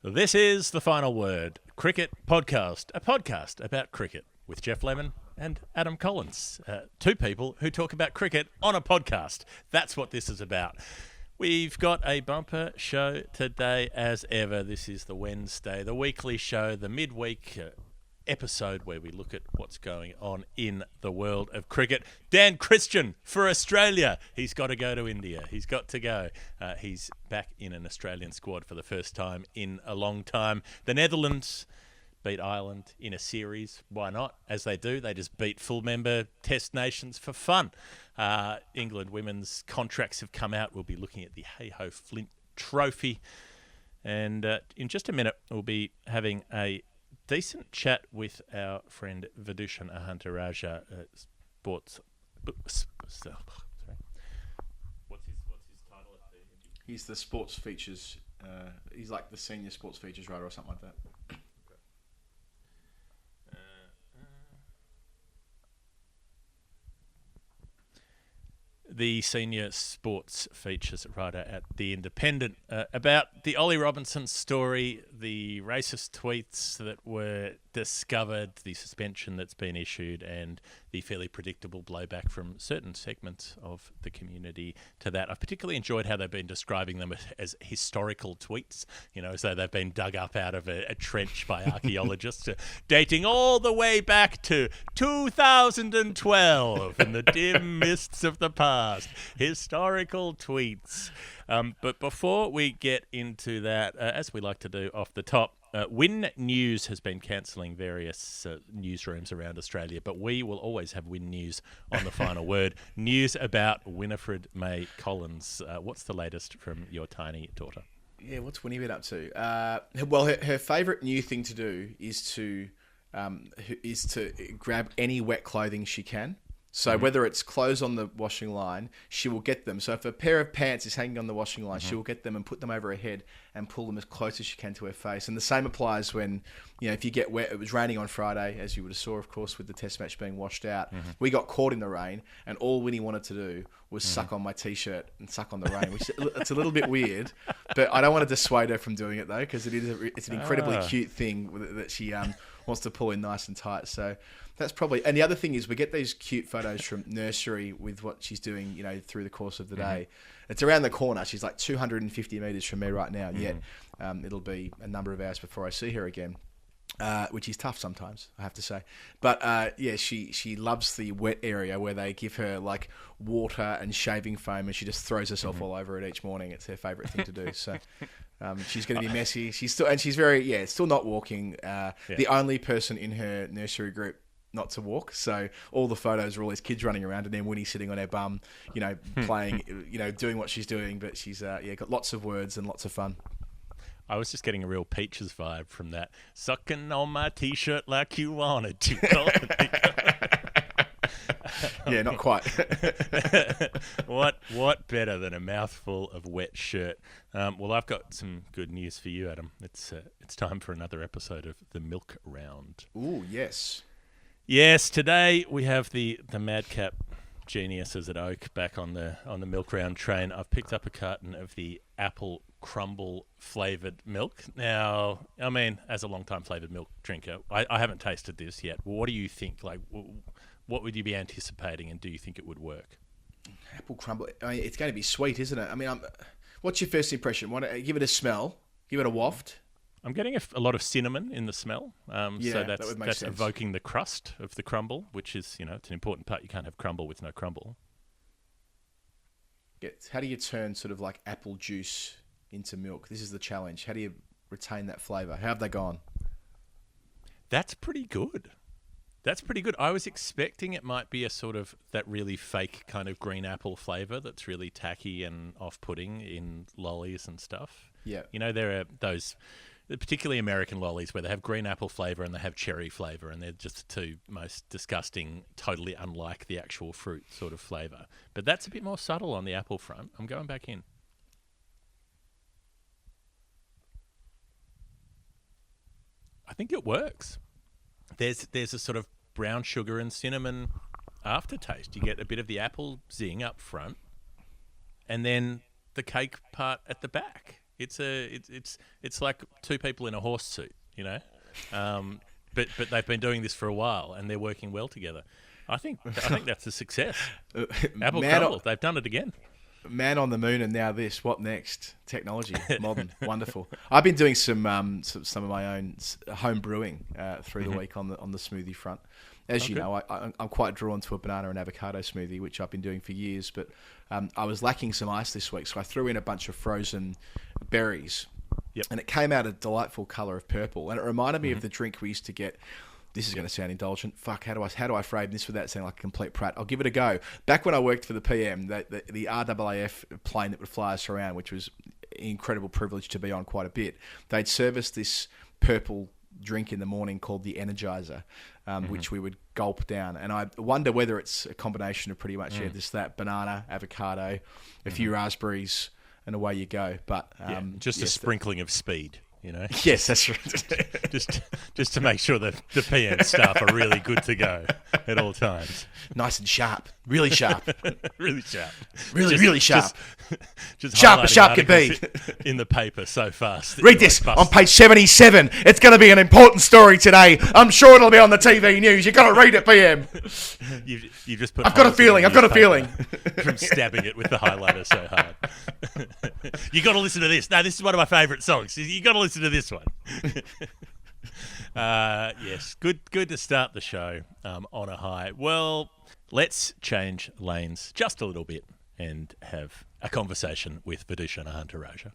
This is The Final Word, Cricket Podcast, a podcast about cricket with Geoff Lemon and Adam Collins. Two people who talk about cricket on a podcast. That's what this is about. We've got a bumper show today as ever. This is the Wednesday, the weekly show, the midweek episode where we look at what's going on in the world of cricket. Dan Christian for Australia. He's got to go to India. He's got to go. He's back in an Australian squad for the first time in a long time. The Netherlands beat Ireland in a series. Why not? As they do, they just beat full member test nations for fun. England women's contracts have come out. We'll be looking at the Hey-Ho Flint Trophy. And in just a minute, we'll be having a decent chat with our friend Vithushan Ehantharajah, sports. Sorry. What's his title at the? He's the sports features. He's like the senior sports features writer or something like that. The senior sports features writer at The Independent, about the Ollie Robinson story, the racist tweets that were discovered, the suspension that's been issued, and the fairly predictable blowback from certain segments of the community to that. I've particularly enjoyed how they've been describing them as historical tweets, as though they've been dug up out of a trench by archaeologists, dating all the way back to 2012 in the dim mists of the past. Historical tweets. But before we get into that, as we like to do off the top, Win News has been cancelling various newsrooms around Australia, but we will always have Win News on the final word. News about Winifred May Collins. What's the latest from your tiny daughter? Yeah, what's Winnie been up to? Well, her favourite new thing to do is to grab any wet clothing she can. So whether it's clothes on the washing line, she will get them. So if a pair of pants is hanging on the washing line, she will get them and put them over her head and pull them as close as she can to her face. And the same applies when, if you get wet. It was raining on Friday, as you would have saw, of course, with the test match being washed out. We got caught in the rain, and all Winnie wanted to do was suck on my T-shirt and suck on the rain, which it's a little bit weird. But I don't want to dissuade her from doing it, though, because it's an incredibly cute thing that she wants to pull in nice and tight. So that's probably... And the other thing is we get these cute photos from nursery with what she's doing, through the course of the day. It's around the corner. She's like 250 metres from me right now, yet it'll be a number of hours before I see her again, which is tough sometimes, I have to say. But she loves the wet area where they give her like water and shaving foam, and she just throws herself all over it each morning. It's her favourite thing to do. So... she's going to be messy. She's still not walking. The only person in her nursery group not to walk. So all the photos are all these kids running around, and then Winnie sitting on her bum, playing, doing what she's doing. But she's got lots of words and lots of fun. I was just getting a real Peaches vibe from that. Sucking on my T-shirt like you wanted to. Yeah, not quite. What better than a mouthful of wet shirt? Well, I've got some good news for you, Adam. It's time for another episode of the Milk Round. Ooh, yes. Yes, today we have the madcap geniuses at Oak back on the Milk Round train. I've picked up a carton of the apple crumble flavoured milk. Now, I mean, as a long-time flavoured milk drinker, I haven't tasted this yet. What do you think? Like, what would you be anticipating, and do you think it would work? Apple crumble. I mean, it's going to be sweet, isn't it? I mean, what's your first impression? Give it a smell. Give it a waft. I'm getting a lot of cinnamon in the smell. So that would make sense. Evoking the crust of the crumble, which is, it's an important part. You can't have crumble with no crumble. How do you turn sort of like apple juice into milk? This is the challenge. How do you retain that flavour? How have they gone? That's pretty good. I was expecting it might be a sort of that really fake kind of green apple flavour that's really tacky and off-putting in lollies and stuff. Yeah. There are those, particularly American lollies, where they have green apple flavour and they have cherry flavour, and they're just the two most disgusting, totally unlike the actual fruit sort of flavour. But that's a bit more subtle on the apple front. I'm going back in. I think it works. There's a sort of brown sugar and cinnamon aftertaste. You get a bit of the apple zing up front, and then the cake part at the back. It's like two people in a horse suit, you know. But they've been doing this for a while and they're working well together. I think that's a success. Apple crumble, they've done it again. Man on the moon, and now this. What next? Technology, modern, wonderful. I've been doing some of my own home brewing through the week on the smoothie front. As you know, I'm quite drawn to a banana and avocado smoothie, which I've been doing for years. But I was lacking some ice this week, so I threw in a bunch of frozen berries. Yep. And it came out a delightful colour of purple, and it reminded me of the drink we used to get. This is going to sound indulgent. Fuck, how do I frame this without sounding like a complete prat? I'll give it a go. Back when I worked for the PM, the RAAF plane that would fly us around, which was an incredible privilege to be on quite a bit, they'd service this purple drink in the morning called the Energizer, which we would gulp down. And I wonder whether it's a combination of pretty much that banana, avocado, a few raspberries, and away you go. But just a sprinkling of speed. You know, yes, that's right. just to make sure that the PM staff are really good to go at all times. Nice and sharp, really sharp, really sharp, really sharp. Just sharp as sharp could be in the paper so fast. Read this on page 77. It's going to be an important story today. I'm sure it'll be on the TV news. You've got to read it, PM. You just put. I've got a feeling. From stabbing it with the highlighter so hard. You got to listen to this. No, this is one of my favourite songs. You got to listen to this one. Yes, good to start the show on a high. Well, let's change lanes just a little bit and have a conversation with Vithushan Ehantharajah.